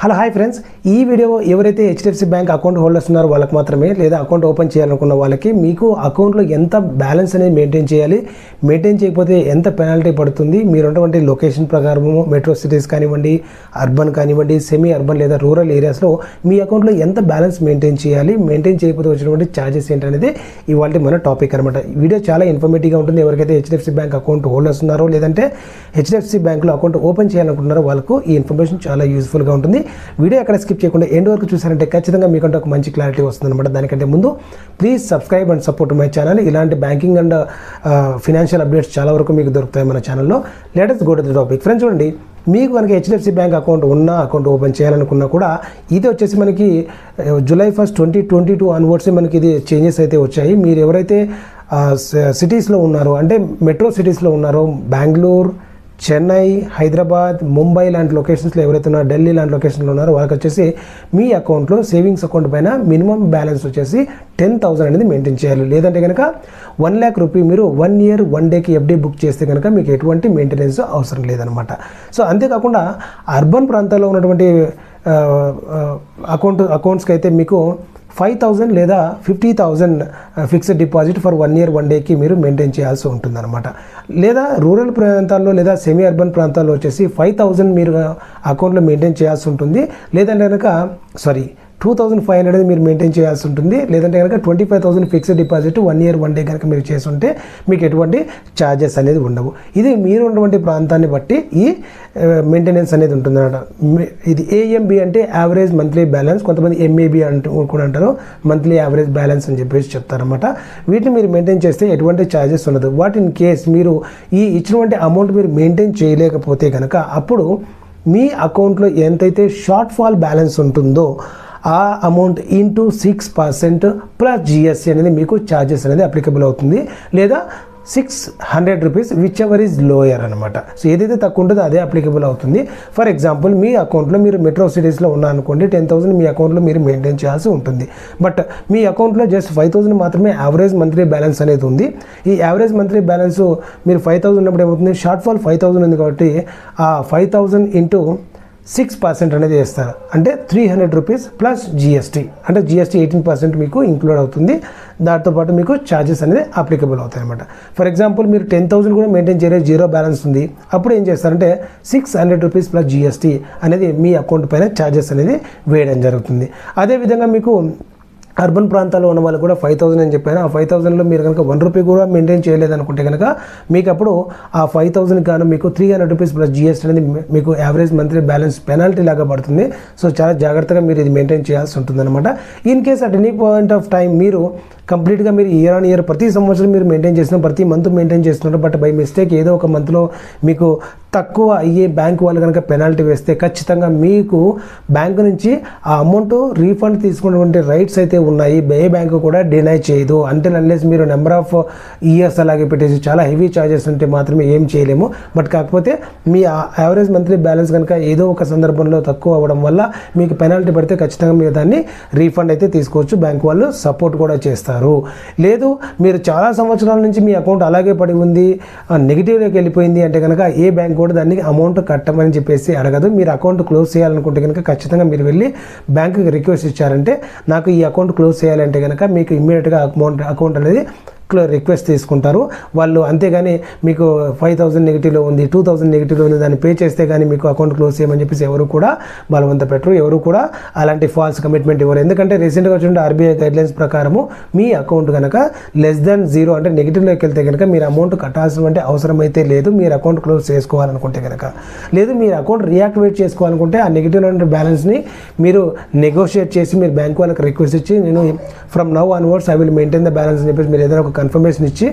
Hello hi friends, ఈ video ఎవరైతే HDFC bank account holders ఉన్నారో వాళ్ళకి మాత్రమే, లేదా అకౌంట్ ఓపెన్ చేయాలనుకున్న వాళ్ళకి మీకు అకౌంట్లో ఎంత బ్యాలెన్స్ అనేది మెయింటైన్ చేయాలి, మెయింటైన్ చేయకపోతే ఎంత పెనాల్టీ పడుతుంది, మీరు ఉన్నటువంటి లొకేషన్ ప్రకారము మెట్రో సిటీస్ కానివ్వండి, అర్బన్ కానివ్వండి, సెమీ అర్బన్ లేదా రూరల్ ఏరియాస్లో మీ అకౌంట్లో ఎంత బ్యాలెన్స్ మెయింటైన్ చేయాలి, మెయింటైన్ చేయకపోతే వచ్చినటువంటి ఛార్జెస్ ఏంటనేది ఇవాళ మన టాపిక్ అనమాట. ఈ వీడియో చాలా ఇన్ఫర్మేటివ్గా ఉంటుంది. ఎవరికైతే హెచ్డిఎఫ్సి బ్యాంక్ అకౌంట్ హోల్డర్స్ ఉన్నారో లేదంటే హెచ్డిఎఫ్సి బ్యాంక్లో అకౌంట్ ఓపెన్ చేయాలనుకుంటున్నారో వాళ్ళకు ఈ ఇన్ఫర్మేషన్ చాలా యూస్ఫుల్గా ఉంటుంది. వీడియో ఎక్కడ స్కిప్ చేయకుండా ఎండ్ వరకు చూసారంటే ఖచ్చితంగా మీకంటే ఒక మంచి క్లారిటీ వస్తుందన్నమాట. దానికంటే ముందు please subscribe and support my channel. ఇలాంటి బ్యాంకింగ్ అండ్ ఫినాన్షియల్ అప్డేట్స్ చాలా వరకు మీకు దొరుకుతాయి మన ఛానల్లో. Let's go to the topic. Friends చూడండి, మీకు కనుక హెచ్డిఎఫ్సి బ్యాంక్ అకౌంట్ ఉన్నా, అకౌంట్ ఓపెన్ చేయాలనుకున్నా కూడా ఇది వచ్చేసి మనకి జూలై 1, 2022 ఆన్వర్డ్స్ మనకి ఇది చేంజెస్ అయితే వచ్చాయి. మీరు ఎవరైతే సిటీస్లో ఉన్నారో, అంటే మెట్రో సిటీస్లో ఉన్నారో, బెంగళూరు, చెన్నై, హైదరాబాద్, ముంబై లాంటి లొకేషన్స్లో ఎవరైతే ఉన్నారో, ఢిల్లీ లాంటి లొకేషన్లో ఉన్నారో వాళ్ళకి వచ్చేసి మీ అకౌంట్లో సేవింగ్స్ అకౌంట్ పైన మినిమం బ్యాలెన్స్ వచ్చేసి 10,000 అనేది మెయింటైన్ చేయాలి. లేదంటే కనుక 1 lakh రూపీ మీరు 1 year 1 dayకి ఎఫ్డీ బుక్ చేస్తే కనుక మీకు ఎటువంటి మెయింటెనెన్స్ అవసరం లేదనమాట. సో అంతేకాకుండా అర్బన్ ప్రాంతాల్లో ఉన్నటువంటి అకౌంట్స్కి అయితే మీకు 5,000 లేదా 50,000 ఫిక్స్డ్ డిపాజిట్ ఫర్ 1 year 1 dayకి మీరు మెయింటైన్ చేయాల్సి ఉంటుందన్నమాట. లేదా రూరల్ ప్రాంతాల్లో లేదా సెమీ అర్బన్ ప్రాంతాల్లో వచ్చేసి 5,000 మీరు అకౌంట్లో మెయింటైన్ చేయాల్సి ఉంటుంది. లేదంటే కనుక 2,500 మీరు మెయింటైన్ చేయాల్సి ఉంటుంది. లేదంటే కనుక 25,000 ఫిక్స్డ్ డిపాజిట్ 1 year 1 day కనుక మీరు చేస్తుంటే మీకు ఎటువంటి ఛార్జెస్ అనేది ఉండవు. ఇది మీరు ఉన్నటువంటి ప్రాంతాన్ని బట్టి ఈ మెయింటెనెన్స్ అనేది ఉంటుందన్నమాట. ఇది ఏఎంబి అంటే యావరేజ్ మంత్లీ బ్యాలెన్స్, కొంతమంది ఎంఏబి కూడా అంటారు, మంత్లీ యావరేజ్ బ్యాలెన్స్ అని చెప్పేసి చెప్తారన్నమాట. వీటిని మీరు మెయింటైన్ చేస్తే ఎటువంటి ఛార్జెస్ ఉండదు. వాట్ ఇన్ కేస్ మీరు ఈ ఇచ్చినటువంటి అమౌంట్ మీరు మెయింటైన్ చేయలేకపోతే కనుక అప్పుడు మీ అకౌంట్లో ఎంతైతే షార్ట్ ఫాల్ బ్యాలెన్స్ ఉంటుందో ఆ అమౌంట్ ఇంటూ 6% ప్లస్ జిఎస్టీ అనేది మీకు ఛార్జెస్ అనేది అప్లికబుల్ అవుతుంది. లేదా 600 rupees which ever is lower అనమాట. సో ఏదైతే తక్కువ ఉంటుందో అదే అప్లికబుల్ అవుతుంది. ఫర్ ఎగ్జాంపుల్, మీ అకౌంట్లో మీరు మెట్రో సిటీస్లో ఉన్నారనుకోండి, 10,000 మీ అకౌంట్లో మీరు మెయింటైన్ చేయాల్సి ఉంటుంది. బట్ మీ అకౌంట్లో జస్ట్ 5,000 మాత్రమే యావరేజ్ మంత్లీ బ్యాలెన్స్ అనేది ఉంది. ఈ యావరేజ్ మంత్లీ బ్యాలెన్స్ మీరు 5,000 ఉన్నప్పుడు ఏమవుతుంది, షార్ట్ ఫాల్ 5,000 ఉంది కాబట్టి ఆ 5,000 ఇంటూ 6% అనేది వేస్తారు. అంటే 300 రూపీస్ ప్లస్ జిఎస్టీ, అంటే జిఎస్టీ 18% మీకు ఇంక్లూడ్ అవుతుంది. దాంతోపాటు మీకు ఛార్జెస్ అనేది అప్లికబుల్ అవుతాయి అనమాట. ఫర్ ఎగ్జాంపుల్, మీరు 10,000 కూడా మెయింటైన్ చేయలేదు, జీరో బ్యాలెన్స్ ఉంది, అప్పుడు ఏం చేస్తారంటే 600 రూపీస్ ప్లస్ జిఎస్టీ అనేది మీ అకౌంట్ పైన ఛార్జెస్ అనేది వేయడం జరుగుతుంది. అదేవిధంగా మీకు అర్బన్ ప్రాంతాల్లో ఉన్న వాళ్ళు కూడా 5,000 అని చెప్పాను. ఆ 5,000లో మీరు కనుక 1 రూపీ కూడా మెయింటైన్ చేయలేదనుకుంటే కనుక మీకు అప్పుడు ఆ 5,000 గాను మీకు 300 రూపీస్ ప్లస్ జిఎస్టీ అనేది మీకు యావరేజ్ మంత్లీ బ్యాలెన్స్ పెనాల్టీ లాగా పడుతుంది. సో చాలా జాగ్రత్తగా మీరు ఇది మెయింటైన్ చేయాల్సి ఉంటుంది అనమాట. In case at any point of time మీరు కంప్లీట్గా మీరు ఇయర్ ఆన్ ఇయర్ ప్రతి సంవత్సరం మీరు మెయింటైన్ చేస్తున్నారు, ప్రతి మంత్ మెయింటైన్ చేస్తున్నారు, బట్ బై మిస్టేక్ ఏదో ఒక మంత్లో మీకు తక్కువ అయ్యే బ్యాంక్ వాళ్ళు కనుక పెనాల్టీ వేస్తే ఖచ్చితంగా మీకు బ్యాంకు నుంచి ఆ అమౌంట్ రీఫండ్ తీసుకున్నటువంటి రైట్స్ అయితే ఉన్నాయి. ఏ బ్యాంకు కూడా డినై చేయదు. అంటే అన్లెస్ మీరు నెంబర్ ఆఫ్ ఇయర్స్ అలాగే పెట్టేసి చాలా హెవీ ఛార్జెస్ ఉంటే మాత్రమే ఏం చేయలేము. బట్ కాకపోతే మీ యావరేజ్ మంత్లీ బ్యాలెన్స్ కనుక ఏదో ఒక సందర్భంలో తక్కువ అవ్వడం వల్ల మీకు పెనాల్టీ పడితే ఖచ్చితంగా మీరు దాన్ని రీఫండ్ అయితే తీసుకోవచ్చు. బ్యాంక్ వాళ్ళు సపోర్ట్ కూడా చేస్తారు. లేదు మీరు చాలా సంవత్సరాల నుంచి మీ అకౌంట్ అలాగే పడి ఉంది, నెగిటివ్లోకి వెళ్ళిపోయింది అంటే కనుక ఏ బ్యాంక్ కూడా దాన్ని అమౌంట్ కట్టమని చెప్పేసి అడగదు. మీరు అకౌంట్ క్లోజ్ చేయాలనుకుంటే కనుక ఖచ్చితంగా మీరు వెళ్ళి బ్యాంకుకి రిక్వెస్ట్ ఇచ్చారంటే నాకు ఈ అకౌంట్ క్లోజ్ చేయాలంటే కనుక మీకు ఇమ్మీడియట్గా అకౌంట్ అనేది రిక్వెస్ట్ తీసుకుంటారు వాళ్ళు. అంతేగాని మీకు 5,000 నెగిటివ్లో ఉంది, 2,000 నెగిటివ్లో ఉంది, దాన్ని పే చేస్తే కానీ మీకు అకౌంట్ క్లోజ్ చేయమని చెప్పేసి ఎవరు కూడా బలవంత పెట్టరు, ఎవరు కూడా అలాంటి ఫాల్స్ కమిట్మెంట్ ఇవ్వరు. ఎందుకంటే రీసెంట్గా వచ్చిన ఆర్బీఐ గైడ్లైన్స్ ప్రకారము మీ అకౌంట్ కనుక <0 అంటే నెగిటివ్లోకి వెళ్తే కనుక మీరు అమౌంట్ కట్టాల్సిన అవసరం అయితే లేదు. మీరు అకౌంట్ క్లోజ్ చేసుకోవాలనుకుంటే కనుక, లేదు మీరు అకౌంట్ రియాక్టివేట్ చేసుకోవాలనుకుంటే ఆ నెగిటివ్ బ్యాలెన్స్ని మీరు నెగోషియేట్ చేసి మీరు బ్యాంక్ వాళ్ళకి రిక్వెస్ట్ ఇచ్చి నేను from now onwards I will maintain the balance అని చెప్పేసి మీరు ఏదైనా ఒక కన్ఫర్మేషన్ ఇచ్చి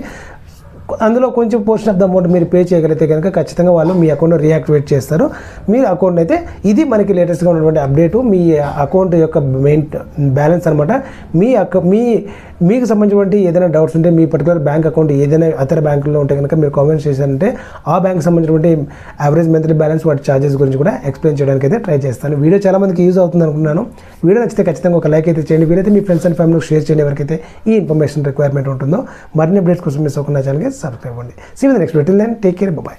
అందులో కొంచెం పోర్షన్ ఆఫ్ ద అమౌంట్ మీరు పే చేయగలిగితే కనుక ఖచ్చితంగా వాళ్ళు మీ అకౌంట్ రియాక్టివేట్ చేస్తారు. మీ అకౌంట్ అయితే ఇది మనకి లేటెస్ట్గా ఉన్నటువంటి అప్డేటు. మీ అకౌంట్ యొక్క మెయిన్ బ్యాలెన్స్ అనమాట. మీకు సంబంధించినటువంటి ఏదైనా డౌట్స్ ఉంటే మీ పర్టికులర్ బ్యాంక్ అకౌంట్ ఏదైనా ఇతర బ్యాంకుల్లో ఉంటే కనుక మీరు కామెంట్ చేశారంటే ఆ బ్యాంక్ సంబంధించినటువంటి యావరేజ్ మంత్లీ బ్యాలెన్స్ వాటి ఛార్జెస్ గురించి కూడా ఎక్స్ప్లెయిన్ చేయడానికి అయితే ట్రై చేస్తాను. వీడియో చాలా మందికి యూజ్ అవుతుంది అనుకున్నాను. వీడియో నచ్చితే ఖచ్చితంగా ఒక లైక్ అయితే చేయండి. వీలైతే మీ ఫ్రెండ్స్ అండ్ ఫ్యామిలీకి షేర్ చేయండి ఎవరికైతే ఈ ఇన్ఫర్మేషన్ రిక్వైర్మెంట్ ఉంటుందో. మరిన్ని అప్డేట్స్ కోసం మిస్ అవ్వకుండా ఛానల్కి సబ్స్క్రైబ్ అవ్వండి. See you in the next video. Till then take care, by.